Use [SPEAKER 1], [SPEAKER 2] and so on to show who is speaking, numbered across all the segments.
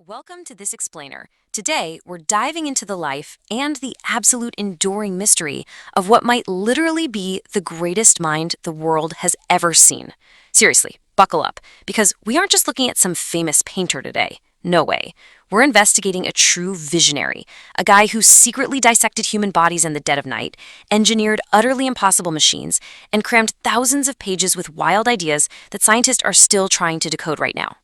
[SPEAKER 1] Welcome to This Explainer. Today, we're diving into the life and the absolute enduring mystery of what might literally be the greatest mind the world has ever seen. Seriously, buckle up, because we aren't just looking at some famous painter today. No way. We're investigating a true visionary, a guy who secretly dissected human bodies in the dead of night, engineered utterly impossible machines, and crammed thousands of pages with wild ideas that scientists are still trying to decode right now.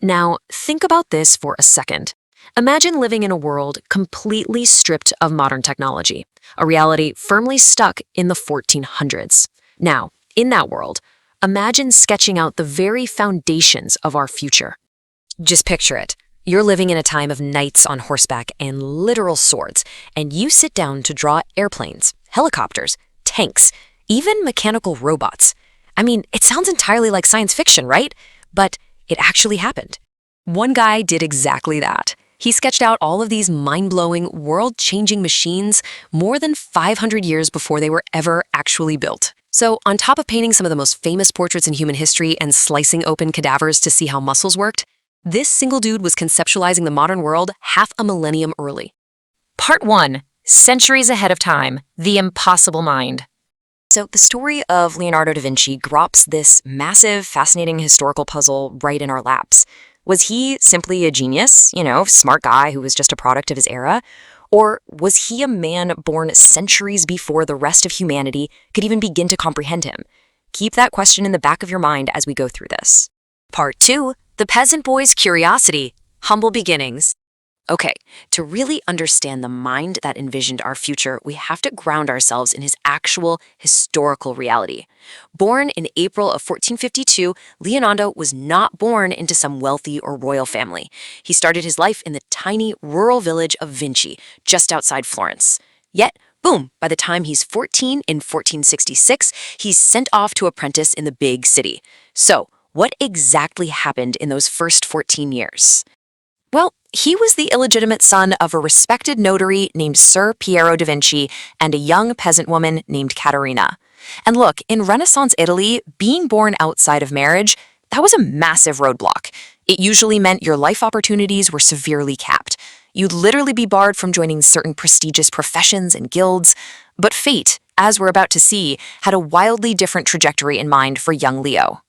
[SPEAKER 1] Now, think about this for a second. Imagine living in a world completely stripped of modern technology, a reality firmly stuck in the 1400s. Now, in that world, imagine sketching out the very foundations of our future. Just picture it. You're living in a time of knights on horseback and literal swords, and you sit down to draw airplanes, helicopters, tanks, even mechanical robots. I mean, it sounds entirely like science fiction, right? But it actually happened. One guy did exactly that. He sketched out all of these mind-blowing, world-changing machines more than 500 years before they were ever actually built. So, on top of painting some of the most famous portraits in human history and slicing open cadavers to see how muscles worked, this single dude was conceptualizing the modern world half a millennium early. Part 1. Centuries ahead of time. The impossible mind. So the story of Leonardo da Vinci drops this massive, fascinating historical puzzle right in our laps. Was he simply a genius, smart guy who was just a product of his era? Or was he a man born centuries before the rest of humanity could even begin to comprehend him? Keep that question in the back of your mind as we go through this. Part 2, the peasant boy's curiosity, humble beginnings. Okay, to really understand the mind that envisioned our future, we have to ground ourselves in his actual historical reality. Born in April of 1452, Leonardo was not born into some wealthy or royal family. He started his life in the tiny rural village of Vinci, just outside Florence. Yet, boom, by the time he's 14 in 1466, he's sent off to apprentice in the big city. So, what exactly happened in those first 14 years? Well, he was the illegitimate son of a respected notary named Sir Piero da Vinci and a young peasant woman named Caterina. And look, in Renaissance Italy, being born outside of marriage, that was a massive roadblock. It usually meant your life opportunities were severely capped. You'd literally be barred from joining certain prestigious professions and guilds. But fate, as we're about to see, had a wildly different trajectory in mind for young Leo.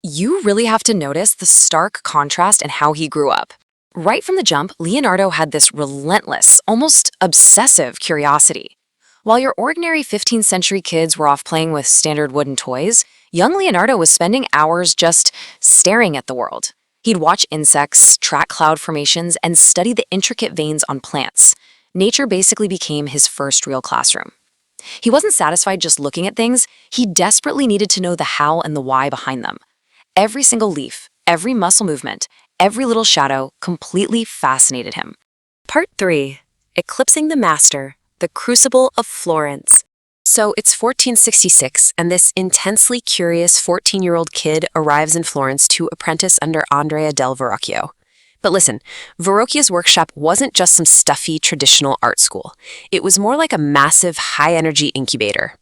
[SPEAKER 1] You really have to notice the stark contrast in how he grew up. Right from the jump, Leonardo had this relentless, almost obsessive curiosity. While your ordinary 15th century kids were off playing with standard wooden toys, young Leonardo was spending hours just staring at the world. He'd watch insects, track cloud formations, and study the intricate veins on plants. Nature basically became his first real classroom. He wasn't satisfied just looking at things, he desperately needed to know the how and the why behind them. Every single leaf, every muscle movement, every little shadow completely fascinated him. Part 3. Eclipsing the Master, the Crucible of Florence. So it's 1466, and this intensely curious 14-year-old kid arrives in Florence to apprentice under Andrea del Verrocchio. But listen, Verrocchio's workshop wasn't just some stuffy traditional art school. It was more like a massive high-energy incubator.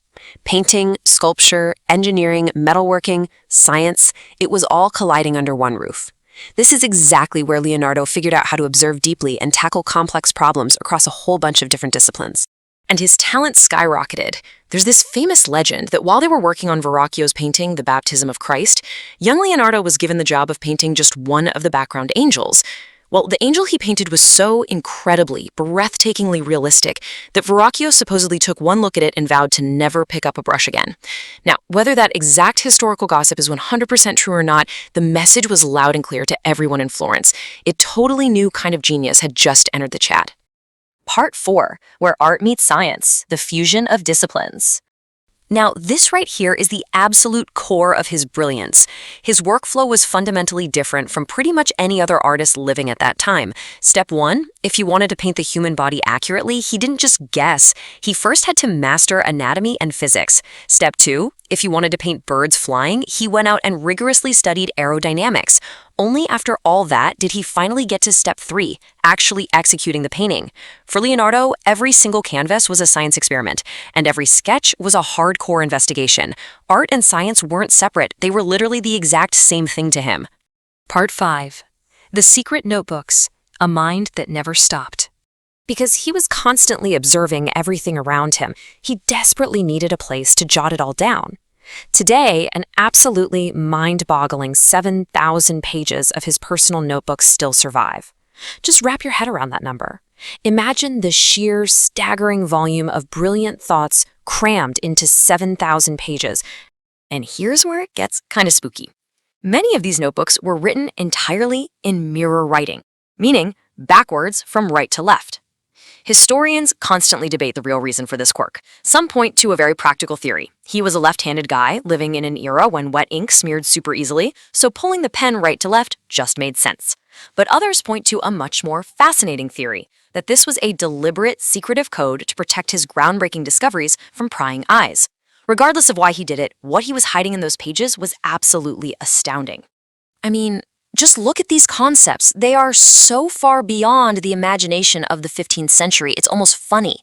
[SPEAKER 1] Painting, sculpture, engineering, metalworking, science, it was all colliding under one roof. This is exactly where Leonardo figured out how to observe deeply and tackle complex problems across a whole bunch of different disciplines. And his talent skyrocketed. There's this famous legend that while they were working on Verrocchio's painting, The Baptism of Christ, young Leonardo was given the job of painting just one of the background angels. Well, the angel he painted was so incredibly, breathtakingly realistic that Verrocchio supposedly took one look at it and vowed to never pick up a brush again. Now, whether that exact historical gossip is 100% true or not, the message was loud and clear to everyone in Florence. A totally new kind of genius had just entered the chat. Part 4, where art meets science, the fusion of disciplines. Now, this right here is the absolute core of his brilliance. His workflow was fundamentally different from pretty much any other artist living at that time. Step 1, if he wanted to paint the human body accurately, he didn't just guess. He first had to master anatomy and physics. Step 2, if he wanted to paint birds flying, he went out and rigorously studied aerodynamics. Only after all that did he finally get to step 3, actually executing the painting. For Leonardo, every single canvas was a science experiment, and every sketch was a hardcore investigation. Art and science weren't separate, they were literally the exact same thing to him. Part 5. The Secret Notebooks, a mind that never stopped. Because he was constantly observing everything around him, he desperately needed a place to jot it all down. Today, an absolutely mind-boggling 7,000 pages of his personal notebooks still survive. Just wrap your head around that number. Imagine the sheer, staggering volume of brilliant thoughts crammed into 7,000 pages. And here's where it gets kind of spooky. Many of these notebooks were written entirely in mirror writing, meaning backwards from right to left. Historians constantly debate the real reason for this quirk. Some point to a very practical theory. He was a left-handed guy living in an era when wet ink smeared super easily, so pulling the pen right to left just made sense. But others point to a much more fascinating theory, that this was a deliberate, secretive code to protect his groundbreaking discoveries from prying eyes. Regardless of why he did it, what he was hiding in those pages was absolutely astounding. I mean, just look at these concepts. They are so far beyond the imagination of the 15th century, it's almost funny.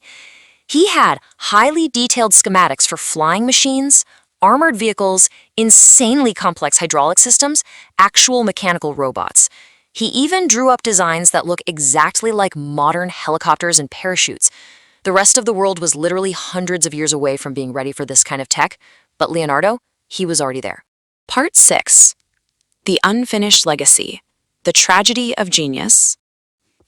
[SPEAKER 1] He had highly detailed schematics for flying machines, armored vehicles, insanely complex hydraulic systems, actual mechanical robots. He even drew up designs that look exactly like modern helicopters and parachutes. The rest of the world was literally hundreds of years away from being ready for this kind of tech, but Leonardo, he was already there. Part 6. The Unfinished Legacy, the Tragedy of Genius.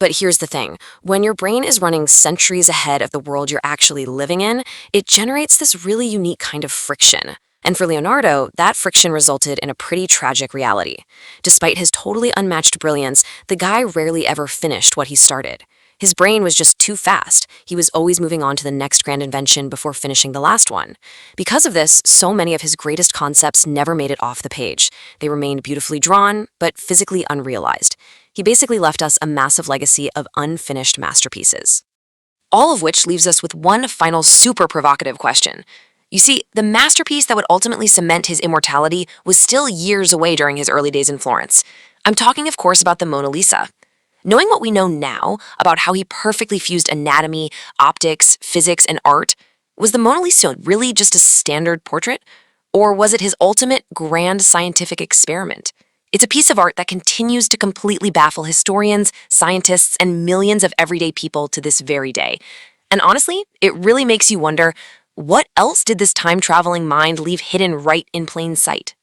[SPEAKER 1] But here's the thing, when your brain is running centuries ahead of the world you're actually living in, it generates this really unique kind of friction. And for Leonardo, that friction resulted in a pretty tragic reality. Despite his totally unmatched brilliance, the guy rarely ever finished what he started. His brain was just too fast. He was always moving on to the next grand invention before finishing the last one. Because of this, so many of his greatest concepts never made it off the page. They remained beautifully drawn, but physically unrealized. He basically left us a massive legacy of unfinished masterpieces. All of which leaves us with one final super provocative question. You see, the masterpiece that would ultimately cement his immortality was still years away during his early days in Florence. I'm talking, of course, about the Mona Lisa. Knowing what we know now about how he perfectly fused anatomy, optics, physics, and art, was the Mona Lisa really just a standard portrait? Or was it his ultimate grand scientific experiment? It's a piece of art that continues to completely baffle historians, scientists, and millions of everyday people to this very day. And honestly, it really makes you wonder, what else did this time-traveling mind leave hidden right in plain sight?